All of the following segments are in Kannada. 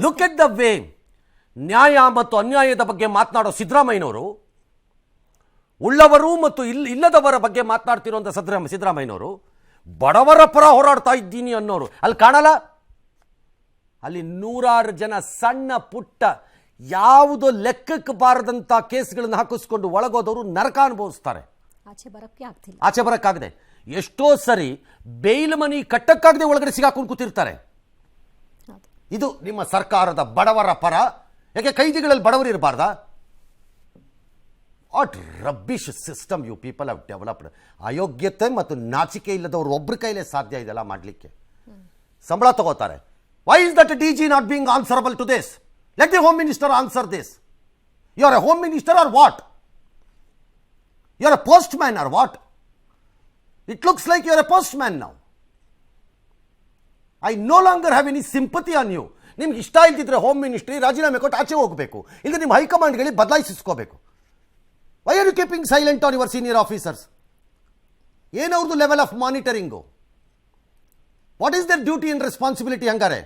ಲುಕ್ ಎಟ್ ದ ವೇ ನ್ಯಾಯ ಮತ್ತು ಅನ್ಯಾಯದ ಬಗ್ಗೆ ಮಾತನಾಡೋ ಸಿದ್ದರಾಮಯ್ಯನವರು, ಉಳ್ಳವರು ಮತ್ತು ಇಲ್ಲದವರ ಬಗ್ಗೆ ಮಾತನಾಡ್ತಿರುವಂಥ ಸಿದ್ದರಾಮಯ್ಯನವರು ಬಡವರ ಪರ ಹೋರಾಡ್ತಾ ಇದ್ದೀನಿ ಅನ್ನೋರು ಅಲ್ಲಿ ಕಾಣಲ್ಲ. ಅಲ್ಲಿ ನೂರಾರು ಜನ ಸಣ್ಣ ಪುಟ್ಟ ಯಾವುದೋ ಲೆಕ್ಕಕ್ಕೆ ಬಾರದಂಥ ಕೇಸ್ಗಳನ್ನು ಹಾಕಿಸ್ಕೊಂಡು ಒಳಗೋದವರು ನರಕ ಅನುಭವಿಸ್ತಾರೆ. ಆಚೆ ಬರೋಕ್ಕಾಗದೆ ಎಷ್ಟೋ ಸರಿ ಬೇಲ್ ಮನಿ ಕಟ್ಟಕ್ಕಾಗದೆ ಒಳಗಡೆ ಸಿಗಾಕೊಂಡು ಕೂತಿರ್ತಾರೆ. ಇದು ನಿಮ್ಮ ಸರ್ಕಾರದ ಬಡವರ ಪರ. ಯಾಕೆ ಕೈದಿಗಳಲ್ಲಿ ಬಡವರು ಇರಬಾರ್ದಾ? What rubbish system you people have developed. ಅಯೋಗ್ಯತೆ ಮತ್ತು ನಾಚಿಕೆ ಇಲ್ಲದವ್ರು ಒಬ್ಬರ ಕೈಲೇ ಸಾಧ್ಯ ಇದೆಲ್ಲ ಮಾಡಲಿಕ್ಕೆ. ಸಂಬಳ ತಗೋತಾರೆ. Why is that DG not being answerable to this? Let the home minister answer this. You are a home minister or what? You are a postman or what? It looks like you are a postman now. I no longer have any sympathy on you. ನಿಮ್ಗೆ ಇಷ್ಟ ಇಲ್ದಿದ್ರೆ ಹೋಮ್ ಮಿನಿಸ್ಟ್ರಿ ರಾಜೀನಾಮೆ ಕೊಟ್ಟು ಆಚೆ ಹೋಗಬೇಕು, ಇಲ್ಲ ನಿಮ್ಮ ಹೈಕಮಾಂಡ್ಗಳಿಗೆ ಬದಲಾಯಿಸಿಸ್ಕೋಬೇಕು. Why are you keeping silent on your senior officers? ಏನವ್ರದ್ದು level of monitoring? What is their duty and responsibility? ಹಂಗಾರೆ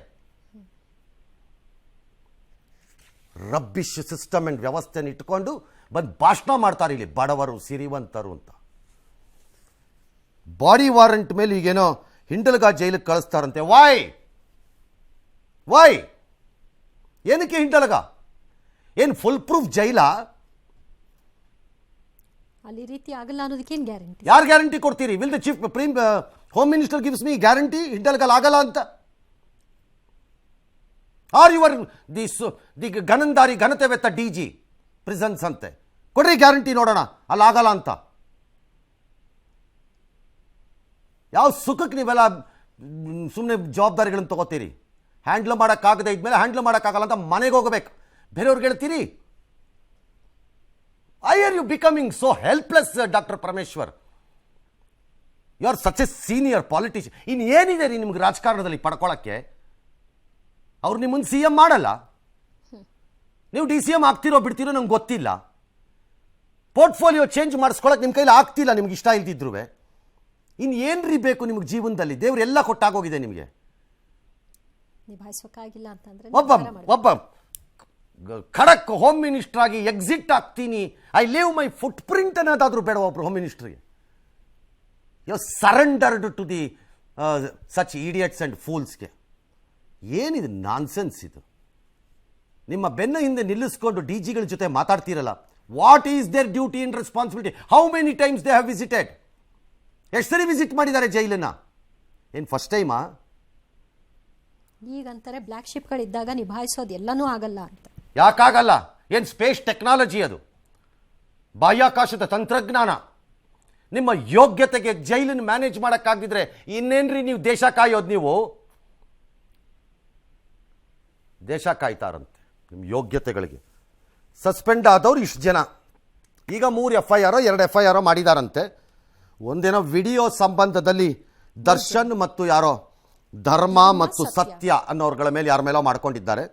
ರಬ್ಬಿಶ್ ಸಿಸ್ಟಮ್ ಅಂಡ್ ವ್ಯವಸ್ಥೆನ ಇಟ್ಕೊಂಡು ಬಂದು ಭಾಷಣ ಮಾಡ್ತಾರೆ ಇಲ್ಲಿ ಬಡವರು ಸಿರಿವಂತರು ಅಂತ. ಬಾಡಿ ವಾರಂಟ್ ಮೇಲೆ ಈಗೇನೋ ಹಿಂಡಲ್ಗ ಜೈಲಿಗೆ ಕಳಿಸ್ತಾರಂತೆ. ವೈ ಏನಕ್ಕೆ ಹಿಂಡಲ್ಗ? ಏನು ಫುಲ್ ಪ್ರೂಫ್ ಜೈಲ? ಅಲ್ಲಿ ರೀತಿ ಆಗಲ್ಲ ಅನ್ನೋದಕ್ಕೆ ಏನು ಗ್ಯಾರಂಟಿ? ಯಾರು ಗ್ಯಾರಂಟಿ ಕೊಡ್ತೀರಿ? Will the chief home minister gives me guarantee ಹಿಂಡಲ್ಗಲ್ ಆಗಲ್ಲ ಅಂತ? ಆರ್ ಯುವರ್ ದಿ ಗಣಂದಾರಿ ಘನತೆವೆತ್ತ DG ಪ್ರಿಸನ್ಸ್ ಅಂತೆ ಕೊಡ್ರಿ ಗ್ಯಾರಂಟಿ ನೋಡೋಣ ಅಲ್ಲಿ ಆಗಲ್ಲ ಅಂತ. ಯಾವ ಸುಖಕ್ಕೆ ನೀವೆಲ್ಲ ಸುಮ್ಮನೆ ಜವಾಬ್ದಾರಿಗಳನ್ನು ತಗೋತೀರಿ? ಹ್ಯಾಂಡ್ಲ್ ಮಾಡೋಕ್ಕಾಗದೆ ಇದ್ಮೇಲೆ ಹ್ಯಾಂಡ್ಲ್ ಮಾಡೋಕ್ಕಾಗಲ್ಲ ಅಂತ ಮನೆಗೆ ಹೋಗಬೇಕು, ಬೇರೆಯವ್ರಿಗೆ ಹೇಳ್ತೀರಿ. I are you becoming so helpless doctor Parameshwar? You are such a senior politician. ಇನ್ನು ಏನಿದೆ ರೀ ನಿಮ್ಗೆ ರಾಜಕಾರಣದಲ್ಲಿ ಪಡ್ಕೊಳ್ಳೋಕ್ಕೆ? ಅವ್ರು ನಿಮ್ಮನ್ನು CM ಮಾಡಲ್ಲ, ನೀವು DCM ಆಗ್ತಿರೋ ಬಿಡ್ತಿರೋ ನಂಗೆ ಗೊತ್ತಿಲ್ಲ. ಪೋರ್ಟ್ಫೋಲಿಯೋ ಚೇಂಜ್ ಮಾಡಿಸ್ಕೊಳಕ್ಕೆ ನಿಮ್ಮ ಕೈಲಿ ಆಗ್ತಿಲ್ಲ, ನಿಮ್ಗೆ ಇಷ್ಟ ಇಲ್ದಿದ್ರು. ಇನ್ನು ಏನ್ರಿ ಬೇಕು ನಿಮಗೆ ಜೀವನದಲ್ಲಿ? ದೇವ್ರು ಎಲ್ಲ ಕೊಟ್ಟಾಗೋಗಿದೆ ನಿಮಗೆ. ಒಬ್ಬ ಖಡಕ್ ಹೋಮ್ ಮಿನಿಸ್ಟರ್ ಆಗಿ ಎಕ್ಸಿಟ್ ಆಗ್ತೀನಿ, I leave my footprint ಅನ್ನೋದಾದ್ರೂ ಬೇಡ ಒಬ್ರು ಹೋಮ್ ಮಿನಿಸ್ಟ್ರಿಗೆ. You surrendered to the such idiots and ಫೂಲ್ಸ್ಗೆ. ಏನಿದು ನಾನ್ಸೆನ್ಸ್ ಇದು? ನಿಮ್ಮ ಬೆನ್ನ ಹಿಂದೆ ನಿಲ್ಲಿಸ್ಕೊಂಡು DGಗಳ ಜೊತೆ ಮಾತಾಡ್ತೀರಲ್ಲ, what is their duty and responsibility? How many times they have visited? ಎಷ್ಟು ಸರಿ ವಿಸಿಟ್ ಮಾಡಿದ್ದಾರೆ ಜೈಲನ್ನ? ಏನು ಫಸ್ಟ್ ಟೈಮಾ? ಈಗಂತಾರೆ ಬ್ಲ್ಯಾಕ್ ಶಿಪ್ಗಳಿದ್ದಾಗ ನಿಭಾಯಿಸೋದು ಎಲ್ಲನೂ ಆಗಲ್ಲ ಅಂತ. ಯಾಕಾಗಲ್ಲ? ಏನು ಸ್ಪೇಸ್ ಟೆಕ್ನಾಲಜಿ ಅದು, ಬಾಹ್ಯಾಕಾಶದ ತಂತ್ರಜ್ಞಾನ. ನಿಮ್ಮ ಯೋಗ್ಯತೆಗೆ ಜೈಲನ್ನು ಮ್ಯಾನೇಜ್ ಮಾಡೋಕ್ಕಾಗಿದ್ರೆ ಇನ್ನೇನ್ರಿ ನೀವು ದೇಶ ಕಾಯೋದು? ನೀವು ದೇಶ ಕಾಯ್ತಾರಂತೆ ನಿಮ್ಮ ಯೋಗ್ಯತೆಗಳಿಗೆ. ಸಸ್ಪೆಂಡ್ ಆದವ್ರು ಇಷ್ಟು ಜನ, ಈಗ 3 FIR 2 FIR ಮಾಡಿದಾರಂತೆ. ಒಂದೇನೋ ವಿಡಿಯೋ ಸಂಬಂಧದಲ್ಲಿ ದರ್ಶನ್ ಮತ್ತು ಯಾರೋ ಧರ್ಮ ಮತ್ತು ಸತ್ಯ ಅನ್ನೋರ್ಗಳ ಮೇಲೆ ಯಾರ ಮೇಲೋ ಮಾಡ್ಕೊಂಡಿದ್ದಾರೆ.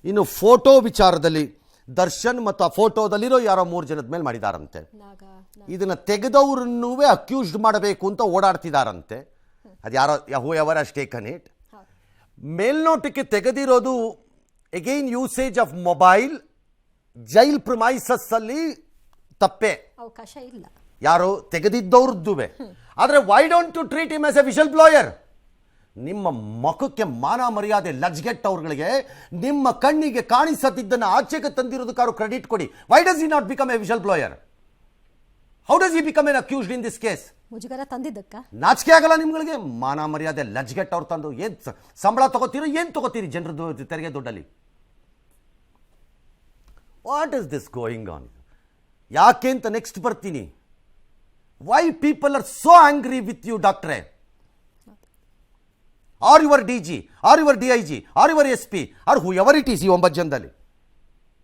ಇನ್ನು ಫೋಟೋ ವಿಚಾರದಲ್ಲಿ ದರ್ಶನ್ ಮತ್ತು ಆ ಫೋಟೋದಲ್ಲಿರೋ ಯಾರೋ 3 ಜನದ ಮೇಲೆ ಮಾಡಿದಾರಂತೆ. ಇದನ್ನು ತೆಗೆದವ್ರನ್ನೂ ಅಕ್ಯೂಸ್ಡ್ ಮಾಡಬೇಕು ಅಂತ ಓಡಾಡ್ತಿದಾರಂತೆ. ಅದು ಯಾರೋ whoever has taken it. ಮೇಲ್ನೋಟಕ್ಕೆ ತೆಗೆದಿರೋದು again usage of mobile jail premises ಅಲ್ಲಿ ತಪ್ಪೆ, ಅವಕಾಶ ಇಲ್ಲ ಯಾರು ತೆಗೆದಿದ್ದವ್ರದ್ದುವೆ. ಆದರೆ why don't to treat him as a whistle blower? ನಿಮ್ಮ ಮುಖಕ್ಕೆ ಮಾನ ಮರ್ಯಾದೆ ಲಜ್ಗೆಟ್ಟವ್ರುಗಳಿಗೆ ನಿಮ್ಮ ಕಣ್ಣಿಗೆ ಕಾಣಿಸದಿದ್ದನ್ನು ಆಚೆಗೆ ತಂದಿರೋದಕ್ಕಾರು ಕ್ರೆಡಿಟ್ ಕೊಡಿ. Why does he not become a whistle blower? How does he become an accused in this case? ಮುಜುಗರ ತಂದಿದ್ದಕ್ಕ ನಾಚಿಕೆ ಆಗಲ್ಲ ನಿಮ್ಗಳಿಗೆ? ಮಾನ ಮರ್ಯಾದೆ ಲಜ್ಗೆಟ್ಟವ್ರು ತಂದು ಏನು ಸಂಬಳ ತಗೋತೀರೋ? ಏನು ತಗೋತೀರಿ ಜನರದ್ದು ತೆರಿಗೆ ದುಡ್ಡಲ್ಲಿ? What is this going on? ಯಾಕೆ ಅಂತ ನೆಕ್ಸ್ಟ್ ಬರ್ತೀನಿ. Why people are so angry with you ಡಾಕ್ಟ್ರೆ? Are your DG, are your DIG, are your SP, are whoever it is ಈ 9 ಜನದಲ್ಲಿ